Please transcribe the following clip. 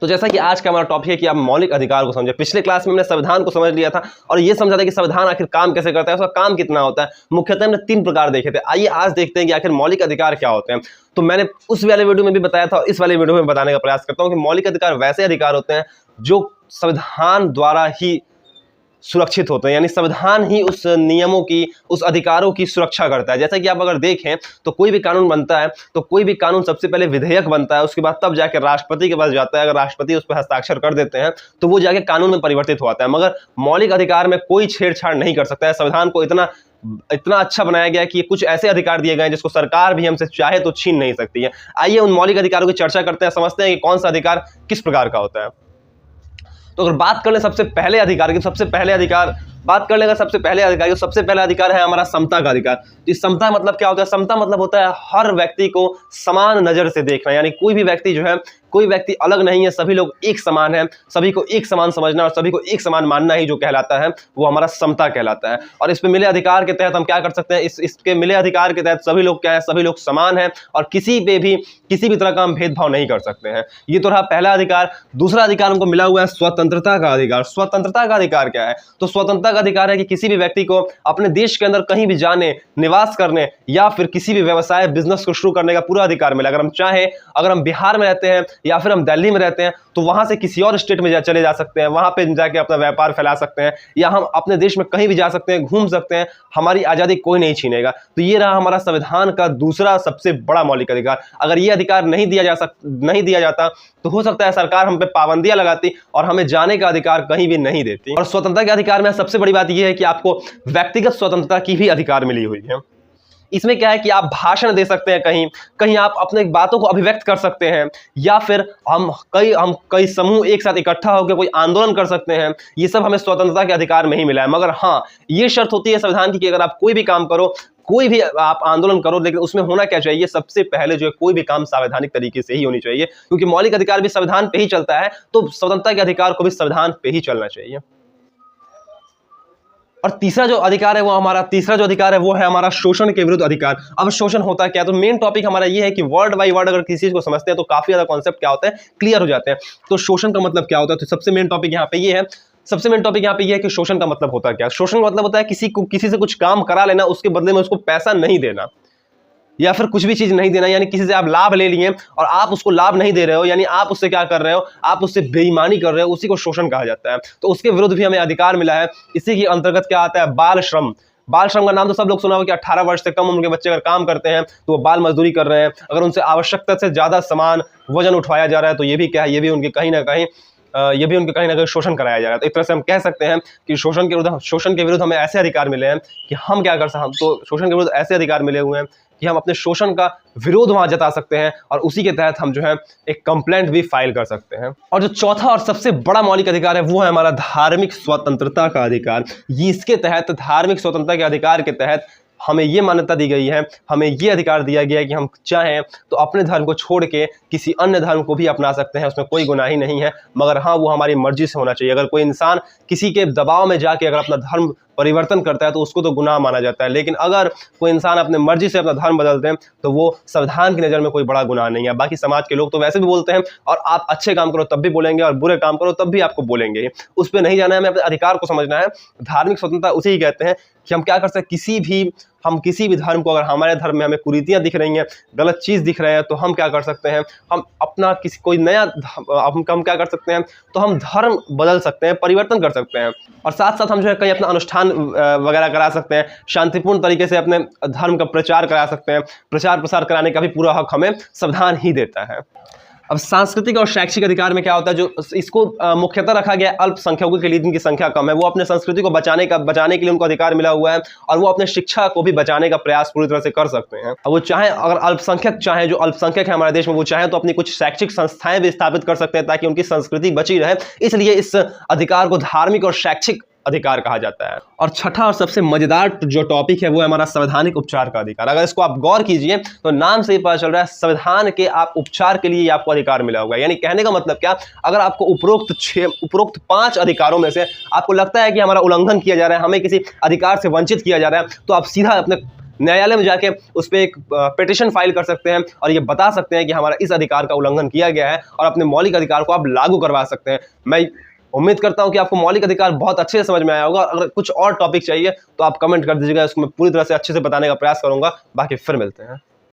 तो जैसा कि आज का हमारा टॉपिक है कि आप मौलिक अधिकार को समझे। पिछले क्लास में हमने संविधान को समझ लिया था और ये समझा था कि संविधान आखिर काम कैसे करता है, उसका काम कितना होता है। मुख्यतः हमने 3 प्रकार देखे थे। आइए आज देखते हैं कि आखिर मौलिक अधिकार क्या होते हैं। तो मैंने उस वाले वीडियो में भी बताया था, इस वाले वीडियो में बताने का प्रयास करता हूँ कि मौलिक अधिकार वैसे अधिकार होते हैं जो संविधान द्वारा ही सुरक्षित होते हैं, यानी संविधान ही उस नियमों की, उस अधिकारों की सुरक्षा करता है। जैसा कि आप अगर देखें तो कोई भी कानून बनता है तो कोई भी कानून सबसे पहले विधेयक बनता है, उसके बाद तब जाके राष्ट्रपति के पास जाता है। अगर राष्ट्रपति उस पर हस्ताक्षर कर देते हैं तो वो जाके कानून में परिवर्तित होता है। मगर मौलिक अधिकार में कोई छेड़छाड़ नहीं कर सकता है। संविधान को इतना अच्छा बनाया गया है कि कुछ ऐसे अधिकार दिए गए हैं जिसको सरकार भी हमसे चाहे तो छीन नहीं सकती है। आइए उन मौलिक अधिकारों की चर्चा करते हैं, समझते हैं कि कौन सा अधिकार किस प्रकार का होता है। तो अगर बात कर ले सबसे पहले अधिकार की, सबसे पहले अधिकार सबसे पहला अधिकार है हमारा समता का अधिकार। तो इस समता मतलब क्या होता है? समता मतलब होता है हर व्यक्ति को समान नजर से देखना, यानी कोई भी व्यक्ति जो है, कोई व्यक्ति अलग नहीं है, सभी लोग एक समान है, सभी को एक समान समझना और सभी को एक समान मानना ही जो कहलाता है वो हमारा समता कहलाता है। और इस पे मिले अधिकार के तहत हम क्या कर सकते हैं? इसके मिले अधिकार के तहत सभी लोग क्या है? सभी लोग समान है और किसी पे भी किसी भी तरह का हम भेदभाव नहीं कर सकते हैं। ये तो रहा पहला अधिकार। दूसरा अधिकार हमको मिला हुआ है स्वतंत्रता का अधिकार। स्वतंत्रता का अधिकार क्या है? तो स्वतंत्रता का अधिकार है कि किसी भी व्यक्ति को अपने देश के अंदर कहीं भी जाने, निवास करने या फिर किसी भी व्यवसाय, बिजनेस को शुरू करने का पूरा अधिकार मिला। अगर हम चाहें, अगर हम बिहार में रहते हैं या फिर हम दिल्ली में रहते हैं तो वहां से किसी और स्टेट में चले जा सकते हैं, वहां पे जाके अपना व्यापार फैला सकते हैं, या हम अपने देश में कहीं भी जा सकते हैं, घूम सकते हैं। हमारी आजादी कोई नहीं छीनेगा। तो ये रहा हमारा संविधान का दूसरा सबसे बड़ा मौलिक अधिकार। अगर ये अधिकार नहीं दिया जाता तो हो सकता है सरकार हम पे पाबंदियां लगाती और हमें जाने का अधिकार कहीं भी नहीं देती। और स्वतंत्रता के अधिकार में सबसे बड़ी बात यह है कि आपको व्यक्तिगत स्वतंत्रता की भी अधिकार मिली हुई है। इसमें क्या है कि आप भाषण दे सकते हैं, कहीं आप अपने बातों को अभिव्यक्त कर सकते हैं, या फिर हम कई समूह एक साथ इकट्ठा होकर कोई आंदोलन कर सकते हैं। ये सब हमें स्वतंत्रता के अधिकार में ही मिला है। मगर हाँ, ये शर्त होती है संविधान की कि अगर आप कोई भी काम करो, कोई भी आप आंदोलन करो, लेकिन उसमें होना क्या चाहिए? सबसे पहले जो है कोई भी काम संवैधानिक तरीके से ही होनी चाहिए, क्योंकि मौलिक अधिकार भी संविधान पे ही चलता है, तो स्वतंत्रता के अधिकार को भी संविधान पे ही चलना चाहिए। और तीसरा जो अधिकार है वो है हमारा शोषण के विरुद्ध अधिकार। अब शोषण होता है क्या? तो मेन टॉपिक हमारा ये है कि वर्ड बाय वर्ड अगर किसी चीज को समझते हैं तो काफी ज्यादा कॉन्सेप्ट क्या होते हैं, क्लियर हो जाते हैं। तो शोषण का मतलब क्या होता है? तो सबसे मेन टॉपिक यहाँ पे ये है कि शोषण का मतलब होता है क्या? शोषण का मतलब होता है किसी से कुछ काम करा लेना, उसके बदले में उसको पैसा नहीं देना या फिर कुछ भी चीज नहीं देना। यानी किसी से आप लाभ ले लिए और आप उसको लाभ नहीं दे रहे हो, यानी आप उससे क्या कर रहे हो? आप उससे बेईमानी कर रहे हो, उसी को शोषण कहा जाता है। तो उसके विरुद्ध भी हमें अधिकार मिला है। इसी के अंतर्गत क्या आता है? बाल श्रम। बाल श्रम का नाम तो सब लोग सुना होगा कि 18 वर्ष से कम उम्र के बच्चे अगर काम करते हैं तो वो बाल मजदूरी कर रहे हैं। अगर उनसे आवश्यकता से ज्यादा सामान, वजन उठवाया जा रहा है तो ये भी क्या है? ये भी उनके कहीं ना कहीं शोषण कराया जा रहा है। तो एक तरह से हम कह सकते हैं कि शोषण के विरुद्ध हमें ऐसे अधिकार मिले हैं कि हम क्या कर सकते हैं? तो शोषण के विरुद्ध ऐसे अधिकार मिले हुए हैं कि हम अपने शोषण का विरोध वहां जता सकते हैं और उसी के तहत हम जो है एक कंप्लेंट भी फाइल कर सकते हैं। और जो चौथा और सबसे बड़ा मौलिक अधिकार है वो है हमारा धार्मिक स्वतंत्रता का अधिकार। इसके तहत, धार्मिक स्वतंत्रता के अधिकार के तहत हमें ये मान्यता दी गई है, हमें ये अधिकार दिया गया है कि हम चाहें तो अपने धर्म को छोड़ के किसी अन्य धर्म को भी अपना सकते हैं। उसमें कोई गुनाही नहीं है, मगर हाँ, वो हमारी मर्जी से होना चाहिए। अगर कोई इंसान किसी के दबाव में जाके अगर अपना धर्म परिवर्तन करता है तो उसको तो गुनाह माना जाता है, लेकिन अगर कोई इंसान अपने मर्जी से अपना धर्म बदलते हैं तो वो संविधान की नज़र में कोई बड़ा गुनाह नहीं है। बाकी समाज के लोग तो वैसे भी बोलते हैं, और आप अच्छे काम करो तब भी बोलेंगे और बुरे काम करो तब भी आपको बोलेंगे। उस पर नहीं जाना है, हमें अपने अधिकार को समझना है। धार्मिक स्वतंत्रता उसे ही कहते हैं कि हम क्या कर सकते हैं? हम किसी भी धर्म को, अगर हमारे धर्म में हमें कुरीतियां दिख रही हैं, गलत चीज़ दिख रहे हैं, तो हम क्या कर सकते हैं? हम अपना कोई नया हम क्या कर सकते हैं? तो हम धर्म बदल सकते हैं, परिवर्तन कर सकते हैं। और साथ साथ हम जो है कहीं अपना अनुष्ठान वगैरह करा सकते हैं, शांतिपूर्ण तरीके से अपने धर्म का प्रचार करा सकते हैं। प्रचार प्रसार कराने का भी पूरा हक हमें संविधान ही देता है। अब सांस्कृतिक और शैक्षिक अधिकार में क्या होता है? जो इसको मुख्यतः रखा गया है अल्पसंख्यकों के लिए, जिनकी संख्या कम है, वो अपने संस्कृति को बचाने के लिए उनको अधिकार मिला हुआ है और वो अपने शिक्षा को भी बचाने का प्रयास पूरी तरह से कर सकते हैं। अब वो चाहे, अगर जो अल्पसंख्यक है हमारे देश में, वो चाहे तो अपनी कुछ शैक्षिक संस्थाएं भी स्थापित कर सकते हैं ताकि उनकी संस्कृति बची रहे। इसलिए इस अधिकार को धार्मिक और शैक्षिक अधिकार कहा जाता है। और छठा और सबसे मजेदार जो टॉपिक है वो है हमारा संवैधानिक उपचार का अधिकार। अगर इसको आप गौर कीजिए तो नाम से ही पता चल रहा है संविधान के आप उपचार के लिए आपको अधिकार मिला होगा। यानी कहने का मतलब क्या? अगर आपको उपरोक्त 5 अधिकारों में से आपको लगता है कि हमारा उल्लंघन किया जा रहा है, हमें किसी अधिकार से वंचित किया जा रहा है, तो आप सीधा अपने न्यायालय में जाके उस पर एक पिटिशन फाइल कर सकते हैं और ये बता सकते हैं कि हमारा इस अधिकार का उल्लंघन किया गया है, और अपने मौलिक अधिकार को आप लागू करवा सकते हैं। मैं उम्मीद करता हूं कि आपको मौलिक अधिकार बहुत अच्छे से समझ में आया होगा। अगर कुछ और टॉपिक चाहिए तो आप कमेंट कर दीजिएगा, उसको मैं पूरी तरह से अच्छे से बताने का प्रयास करूंगा। बाकी फिर मिलते हैं।